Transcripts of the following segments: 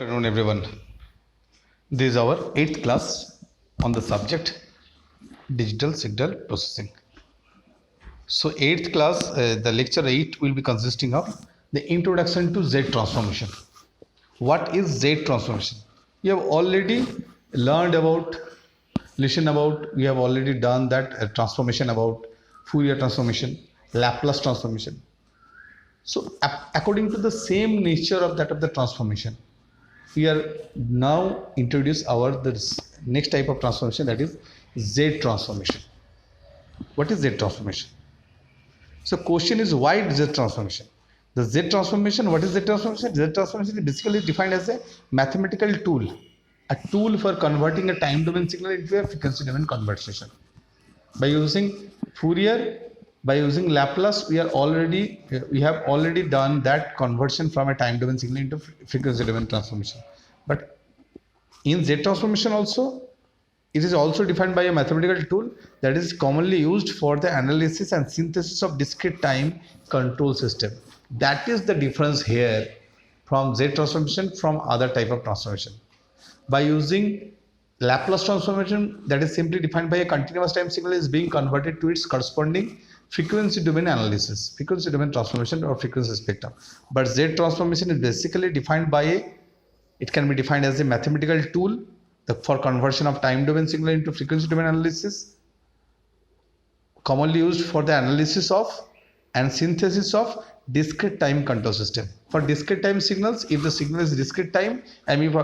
Good afternoon, everyone. This is our 8th class on the subject digital signal processing. So, 8th class, the lecture 8 will be consisting of the introduction to Z transformation. What is Z transformation? You have already learned about, listen about, we have already done that transformation about Fourier transformation, Laplace transformation. So, according to the same nature of that of the transformation, we are now introduce our next type of transformation, that is Z transformation. What is Z transformation? So question is, why Z transformation? The Z transformation, what is Z transformation? Z transformation is basically defined as a mathematical tool, a tool for converting a time domain signal into a frequency domain conversion. By using Fourier, by using Laplace, we have already done that conversion from a time domain signal into frequency domain transformation. But in Z transformation also, it is also defined by a mathematical tool that is commonly used for the analysis and synthesis of discrete time control system. That is the difference here from Z transformation from other type of transformation. By using Laplace transformation, that is simply defined by a continuous time signal is being converted to its corresponding frequency domain analysis, frequency domain transformation or frequency spectrum. But Z transformation is basically defined by it can be defined as a mathematical tool for conversion of time domain signal into frequency domain analysis, commonly used for the analysis of and synthesis of discrete time control system. For discrete time signals, if the signal is discrete time, and if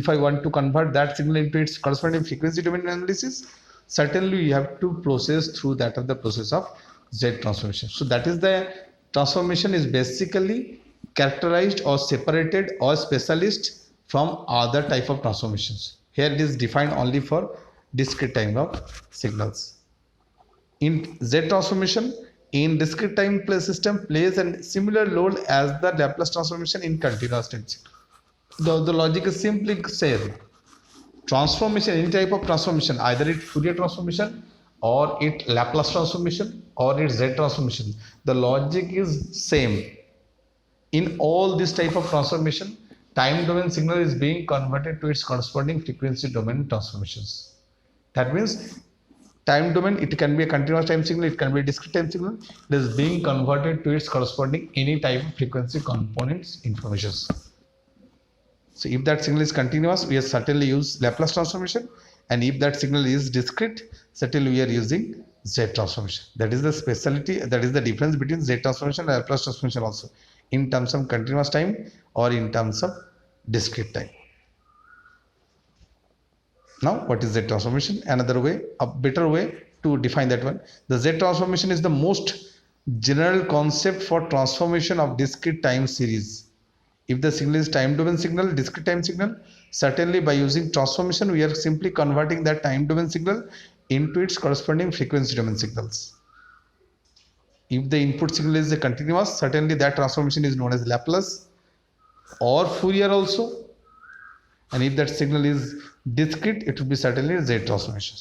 I want to convert that signal into its corresponding frequency domain analysis, certainly you have to process through that of the process of Z transformation. So that is the transformation is basically characterized or separated or specialist from other type of transformations. Here it is defined only for discrete time of signals. In Z transformation, in discrete time system plays a similar role as the Laplace transformation in continuous time signal. The logic is simply same. Transformation, any type of transformation, either it Fourier transformation or it Laplace transformation or it Z transformation, the logic is same. In all this type of transformation, time domain signal is being converted to its corresponding frequency domain transformations. That means time domain, it can be a continuous time signal, it can be a discrete time signal, it is being converted to its corresponding any type of frequency components informations. So if that signal is continuous, we certainly use Laplace transformation, and if that signal is discrete, certainly we are using Z transformation. That is the specialty, that is the difference between Z transformation and Laplace transformation also, in terms of continuous time or in terms of discrete time. Now, what is Z transformation? Another way, a better way to define that one. The Z transformation is the most general concept for transformation of discrete time series. If the signal is time domain signal, discrete time signal, certainly by using transformation, we are simply converting that time domain signal into its corresponding frequency domain signals. If the input signal is a continuous, certainly that transformation is known as Laplace or Fourier also. And if that signal is discrete, it will be certainly Z transformation.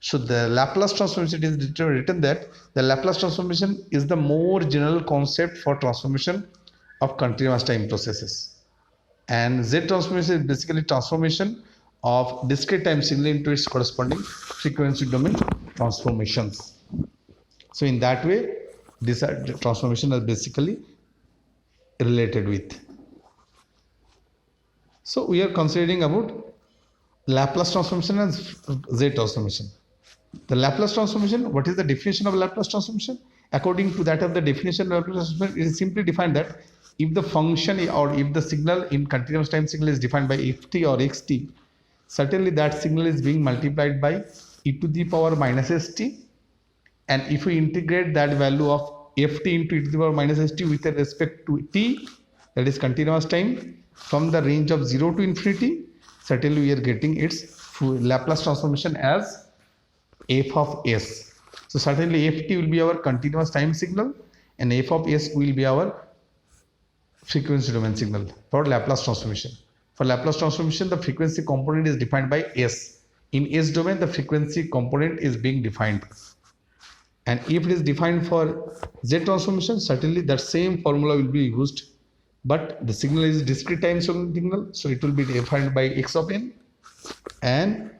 So the Laplace transformation is written that the Laplace transformation is the more general concept for transformation of continuous time processes. And Z transformation is basically transformation of discrete time signal into its corresponding frequency domain transformations. So in that way, these transformations are basically related with. So we are considering about Laplace transformation and Z transformation. The Laplace transformation, what is the definition of Laplace transformation? According to that of the definition of Laplace transformation, it is simply defined that if the function or if the signal in continuous time signal is defined by ft or xt, certainly that signal is being multiplied by e to the power minus st, and if we integrate that value of ft into e to the power minus st with respect to t, that is continuous time, from the range of 0 to infinity, certainly we are getting its Laplace transformation as f of s. So certainly ft will be our continuous time signal and f of s will be our frequency domain signal for Laplace transformation. For Laplace transformation, the frequency component is defined by s. In s domain, the frequency component is being defined. And if it is defined for Z transformation, certainly that same formula will be used but the signal is discrete time signal, so it will be defined by x of n, and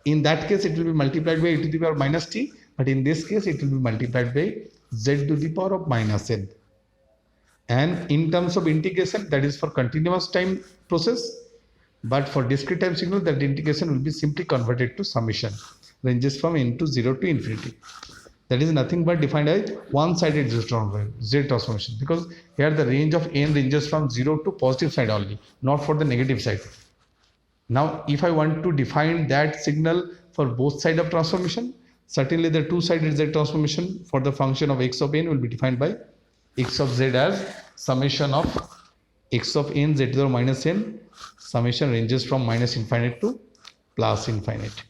in that case it will be multiplied by e to the power minus t, but in this case it will be multiplied by z to the power of minus n. And in terms of integration, that is for continuous time process, but for discrete time signal, that integration will be simply converted to summation, ranges from n to 0 to infinity. That is nothing but defined as one-sided Z transformation, because here the range of n ranges from 0 to positive side only, not for the negative side. Now, if I want to define that signal for both sides of transformation, certainly the two-sided Z transformation for the function of x of n will be defined by x of z as summation of x of n z to the power minus n, summation ranges from minus infinite to plus infinite.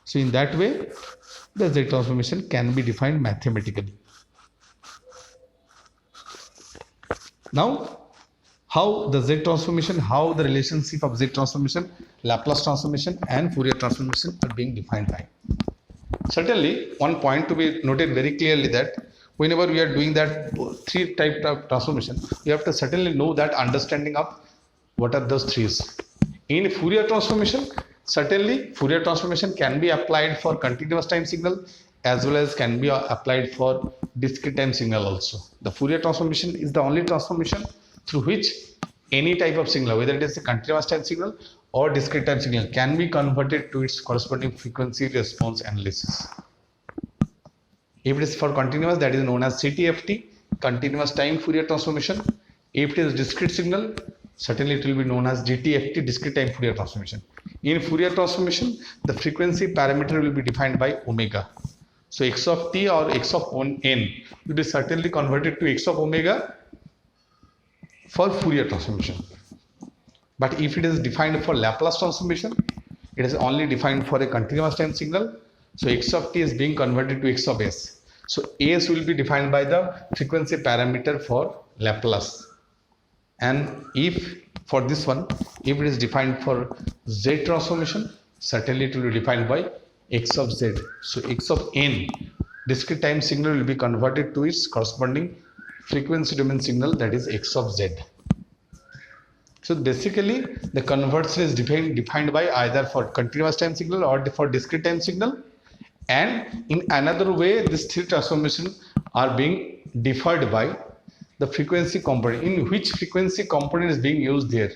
So in that way, the Z transformation can be defined mathematically. Now, how the Z transformation, how the relationship of Z transformation, Laplace transformation and Fourier transformation are being defined by. Certainly, one point to be noted very clearly that whenever we are doing that three type of transformation, we have to certainly know that understanding of what are those threes. In Fourier transformation, certainly Fourier transformation can be applied for continuous time signal as well as can be applied for discrete time signal also. The Fourier transformation is the only transformation through which any type of signal, whether it is a continuous time signal or discrete time signal, can be converted to its corresponding frequency response analysis. If it is for continuous, that is known as CTFT, continuous time Fourier transformation. If it is discrete signal, certainly it will be known as DTFT, discrete time Fourier transformation. In Fourier transformation, the frequency parameter will be defined by omega. So x of t or x of n will be certainly converted to x of omega for Fourier transformation. But if it is defined for Laplace transformation, it is only defined for a continuous time signal. So x of t is being converted to x of s. So s will be defined by the frequency parameter for Laplace. And if for this one, if it is defined for Z transformation, certainly it will be defined by x of z. So x of n, discrete time signal, will be converted to its corresponding frequency domain signal, that is x of z. So basically the conversion is defined by either for continuous time signal or for discrete time signal, and in another way these three transformations are being defined by the frequency component, in which frequency component is being used there.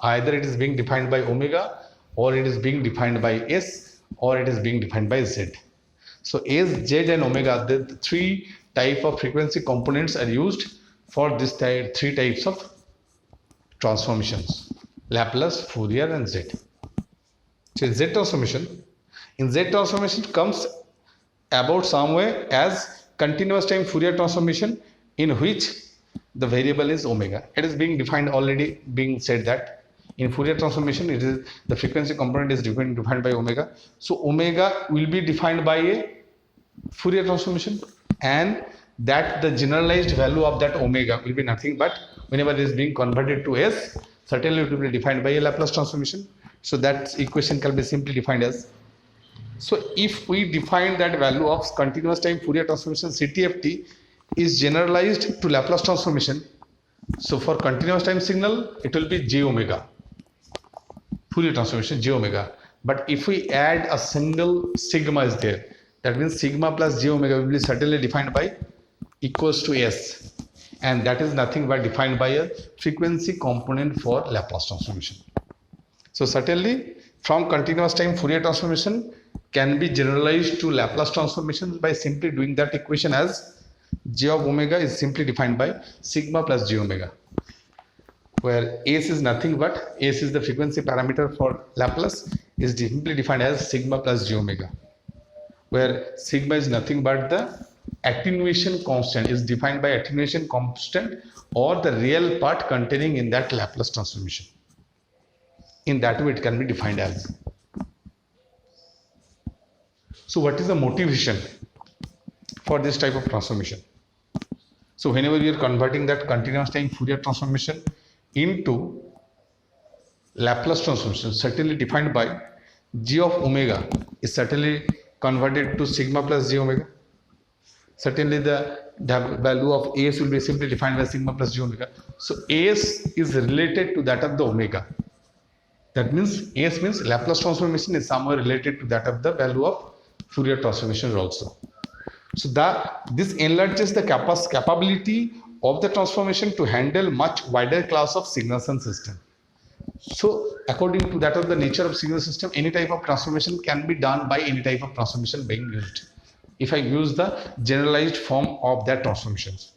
Either it is being defined by omega, or it is being defined by s, or it is being defined by z. So s, z and omega, the three type of frequency components are used for this three types of transformations: Laplace, Fourier and Z. So in Z transformation comes about somewhere as continuous time Fourier transformation, in which the variable is omega. It is being defined, already being said that in Fourier transformation it is the frequency component is defined by omega. So omega will be defined by a Fourier transformation, and that the generalized value of that omega will be nothing but whenever it is being converted to s, certainly it will be defined by a Laplace transformation. So that equation can be simply defined as, so if we define that value of continuous time Fourier transformation CTFT is generalized to Laplace transformation, so for continuous time signal it will be j omega, Fourier transformation j omega. But if we add a single sigma is there, that means sigma plus j omega will be certainly defined by equals to s, and that is nothing but defined by a frequency component for Laplace transformation. So certainly from continuous time Fourier transformation can be generalized to Laplace transformation by simply doing that equation as j of omega is simply defined by sigma plus j omega, where s is nothing but s is the frequency parameter for Laplace, is simply defined as sigma plus j omega, where sigma is nothing but the attenuation constant, is defined by attenuation constant or the real part containing in that Laplace transformation. In that way it can be defined as. So what is the motivation for this type of transformation? So whenever we are converting that continuous time Fourier transformation into Laplace transformation, certainly defined by g of omega is certainly converted to sigma plus j omega. Certainly the the value of AS will be simply defined by sigma plus j omega. So AS is related to that of the omega. That means AS means Laplace transformation is somewhere related to that of the value of Fourier transformation also. So this enlarges the capability of the transformation to handle much wider class of signals and system. So according to that of the nature of signal system, any type of transformation can be done by any type of transformation being used. If I use the generalized form of that transformations.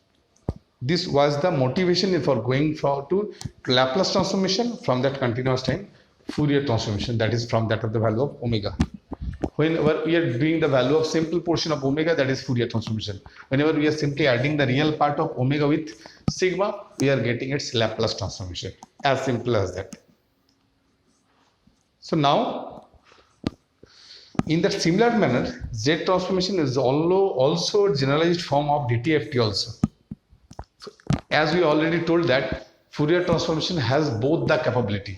This was the motivation for going to Laplace transformation from that continuous time Fourier transformation, that is from that of the value of omega. Whenever we are doing the value of simple portion of omega, that is Fourier transformation. Whenever we are simply adding the real part of omega with sigma, we are getting its Laplace transformation. As simple as that. So now, in that similar manner, Z transformation is also a generalized form of DTFT also. As we already told that Fourier transformation has both the capability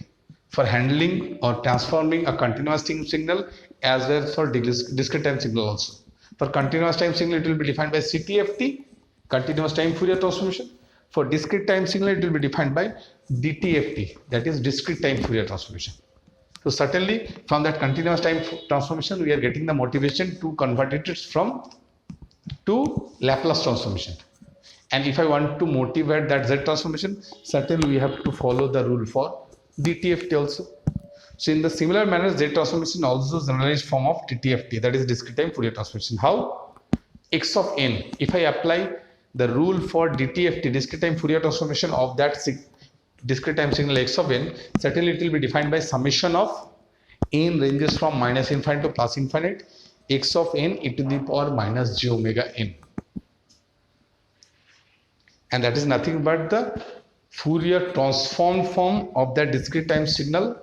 for handling or transforming a continuous time signal as well as for discrete time signal also. For continuous time signal, it will be defined by CTFT, continuous time Fourier transformation. For discrete time signal, it will be defined by DTFT, that is discrete time Fourier transformation. So certainly from that continuous time transformation, we are getting the motivation to convert it to Laplace transformation. And if I want to motivate that Z transformation, certainly we have to follow the rule for DTFT also. So in the similar manner, Z transformation also is generalized form of DTFT, that is discrete time Fourier transformation. How? X of n. If I apply the rule for DTFT, discrete time Fourier transformation of that discrete time signal x of n, certainly it will be defined by summation of n ranges from minus infinite to plus infinite x of n e to the power minus j omega n. And that is nothing but the Fourier transformed form of that discrete time signal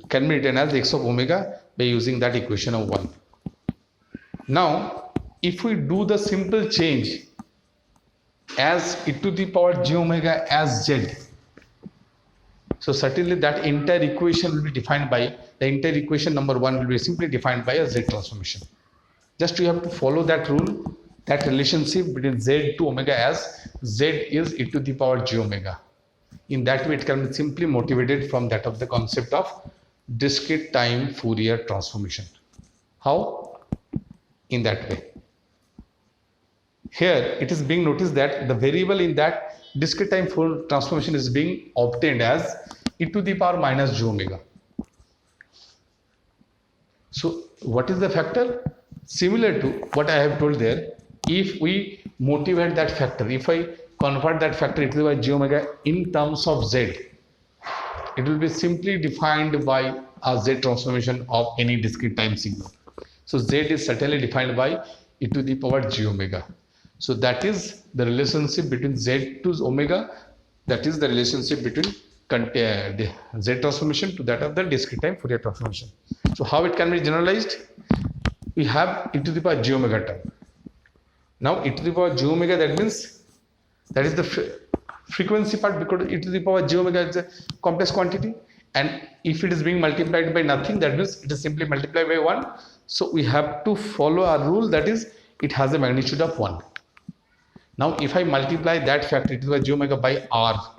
can be written as x of omega by using that equation of 1. Now, if we do the simple change as e to the power j omega as z, so certainly that entire equation will be defined by, the entire equation number 1 will be simply defined by a Z transformation. Just you have to follow that rule, that relationship between Z to omega as Z is e to the power j omega. In that way, it can be simply motivated from that of the concept of discrete time Fourier transformation. How? In that way. Here, it is being noticed that the variable in that discrete time Fourier transformation is being obtained as e to the power minus j omega. So, what is the factor? Similar to what I have told there, if we motivate that factor, if I convert that factor e to the power j omega in terms of z, it will be simply defined by a Z transformation of any discrete time signal. So, Z is certainly defined by e to the power j omega. So that is the relationship between Z to omega, that is the relationship between the Z transformation to that of the discrete time Fourier transformation. So how it can be generalized? We have e to the power j omega term. Now e to the power j omega, that means that is the frequency part, because e to the power j omega is a complex quantity, and if it is being multiplied by nothing, that means it is simply multiplied by 1. So we have to follow a rule, that is it has a magnitude of 1. Now, if I multiply that factor e to the power j omega by r,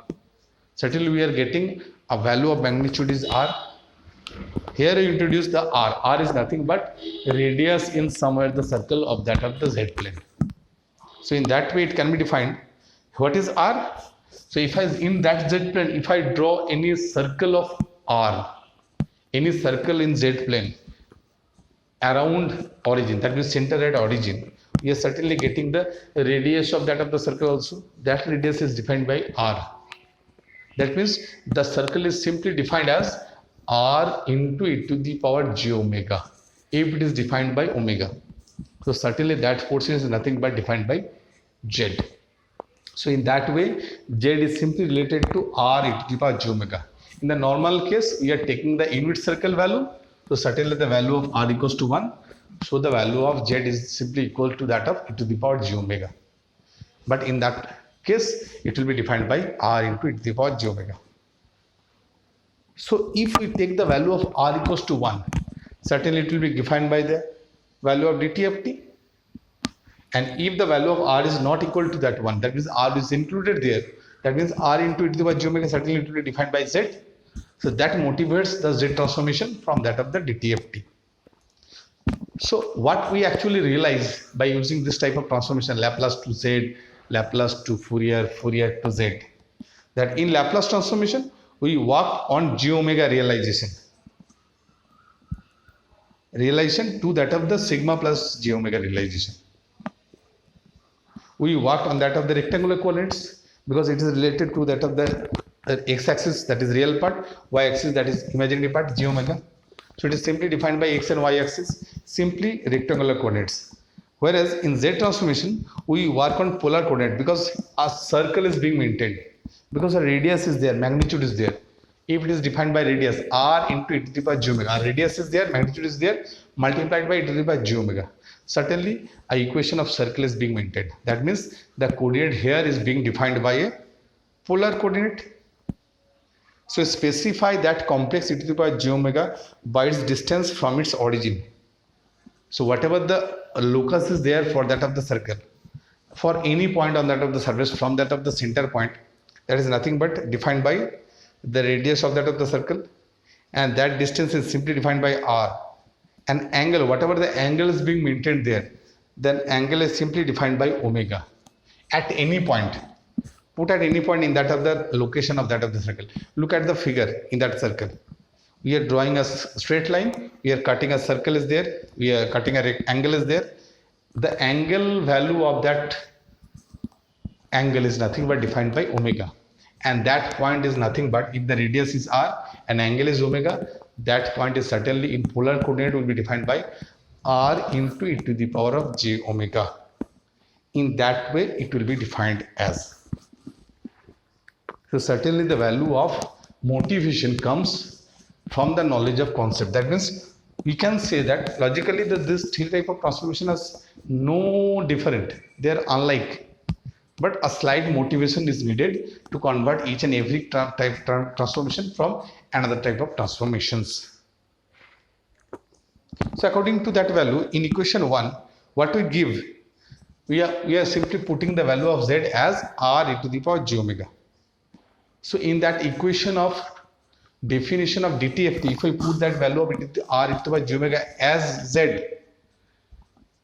certainly we are getting a value of magnitude is r. Here I introduce the r. R is nothing but radius in somewhere the circle of that of the z plane. So in that way it can be defined. What is r? So if I in that z plane, if I draw any circle of r, any circle in z plane around origin, that means center at origin, we are certainly getting the radius of that of the circle also. That radius is defined by r. That means the circle is simply defined as r into e to the power j omega, if it is defined by omega. So certainly that portion is nothing but defined by z. So in that way, z is simply related to r e to the power j omega. In the normal case, we are taking the unit circle value. So certainly the value of r equals to 1. So the value of z is simply equal to that of e to the power j omega. But in that case, it will be defined by r into e to the power j omega. So if we take the value of r equals to 1, certainly it will be defined by the value of DTFT. And if the value of r is not equal to that one, that means r is included there, that means r into e to the power j omega certainly it will be defined by z. So that motivates the z transformation from that of the DTFT. So what we actually realize by using this type of transformation, Laplace to z, Laplace to Fourier, Fourier to z, that in Laplace transformation we work on j omega realization to that of the sigma plus j omega realization. We worked on that of the rectangular coordinates because it is related to that of the x-axis, that is real part, y-axis, that is imaginary part, j omega. So it is simply defined by x and y-axis, simply rectangular coordinates. Whereas in z transformation, we work on polar coordinate because a circle is being maintained, because a radius is there, magnitude is there. If it is defined by radius, r into e to the power j omega, our radius is there, magnitude is there, multiplied by e to the power j omega. Certainly, a equation of circle is being maintained. That means the coordinate here is being defined by a polar coordinate. So specify that complex e to the power j omega by its distance from its origin. So whatever the locus is there for that of the circle, for any point on that of the surface from that of the center point, that is nothing but defined by the radius of that of the circle, and that distance is simply defined by r. An angle, whatever the angle is being maintained there, then angle is simply defined by omega at any point. Put at any point in that of the location of that of the circle. Look at the figure in that circle. We are drawing a straight line, we are cutting a circle is there, we are cutting a angle is there. The angle value of that angle is nothing but defined by omega, and that point is nothing but, if the radius is r and angle is omega, that point is certainly in polar coordinate will be defined by r into e to the power of j omega. In that way it will be defined as. So certainly the value of motivation comes from the knowledge of concept. That means we can say that logically that this three type of transformation is no different, they are unlike, but a slight motivation is needed to convert each and every type transformation from another type of transformations. So according to that value in equation 1, what we give, we are simply putting the value of z as r e to the power j omega. So in that equation of definition of DTFT, if we put that value of r e to the power j omega as z,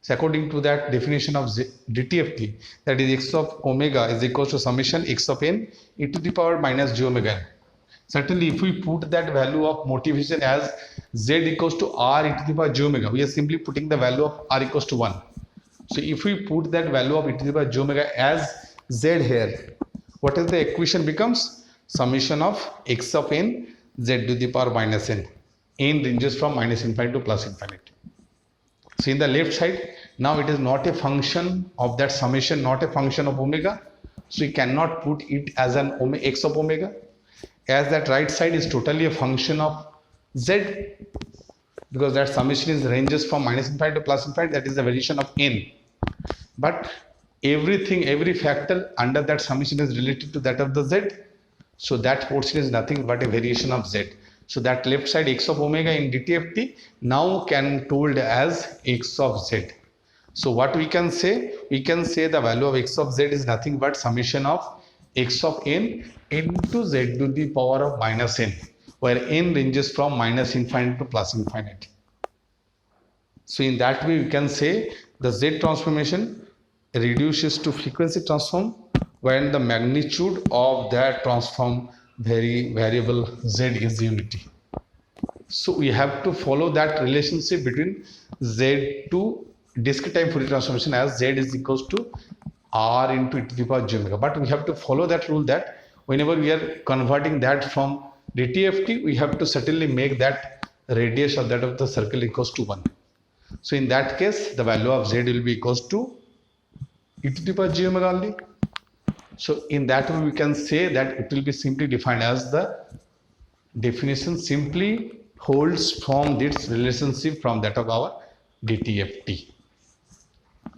so according to that definition of DTFT, that is x of omega is equal to summation x of n e to the power minus j omega. Certainly if we put that value of motivation as z equals to r e to the power j omega, we are simply putting the value of r equals to 1. So if we put that value of e to the power j omega as z here, what is the equation becomes? Summation of x of n z to the power minus n. N ranges from minus infinity to plus infinity. So in the left side, now it is not a function of that summation, not a function of omega. So you cannot put it as an x of omega, as that right side is totally a function of z, because that summation is ranges from minus infinity to plus infinity, that is the variation of n. But everything, every factor under that summation is related to that of the z. So that portion is nothing but a variation of z. So that left side x of omega in DTFT now can told as x of z. So what we can say? We can say the value of x of z is nothing but summation of x of n into z to the power of minus n, where n ranges from minus infinity to plus infinity. So in that way we can say the z transformation reduces to frequency transform when the magnitude of that transform variable z is unity. So we have to follow that relationship between z to discrete time Fourier transformation as z is equals to r into e to the power j omega. But we have to follow that rule that whenever we are converting that from DTFT, we have to certainly make that radius of that of the circle equals to 1. So in that case, the value of z will be equals to e to the power j omega only. So in that way we can say that it will be simply defined as the definition simply holds from this relationship from that of our DTFT.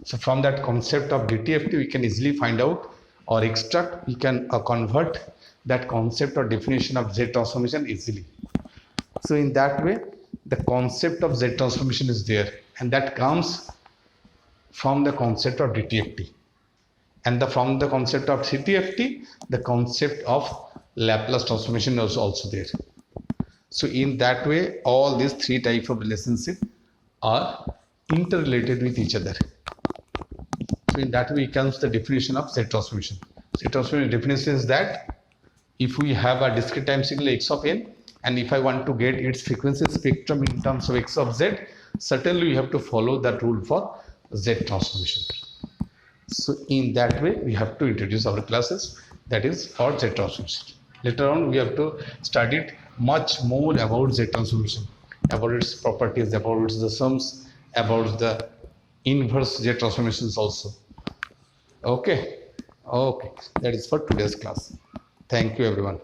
So from that concept of DTFT we can easily find out or extract, we can convert that concept or definition of Z transformation easily. So in that way the concept of Z transformation is there, and that comes from the concept of DTFT, and from the concept of CTFT, the concept of Laplace transformation is also there. So in that way, all these three types of relationship are interrelated with each other. So in that way comes the definition of Z transformation. Z transformation definition is that if we have a discrete time signal x of n, and if I want to get its frequency spectrum in terms of x of z, certainly you have to follow that rule for Z transformation. So in that way, we have to introduce our classes, that is for Z transformation. Later on, we have to study much more about Z transformation, about its properties, about the sums, about the inverse Z transformations also. Okay, okay, that is for today's class. Thank you, everyone.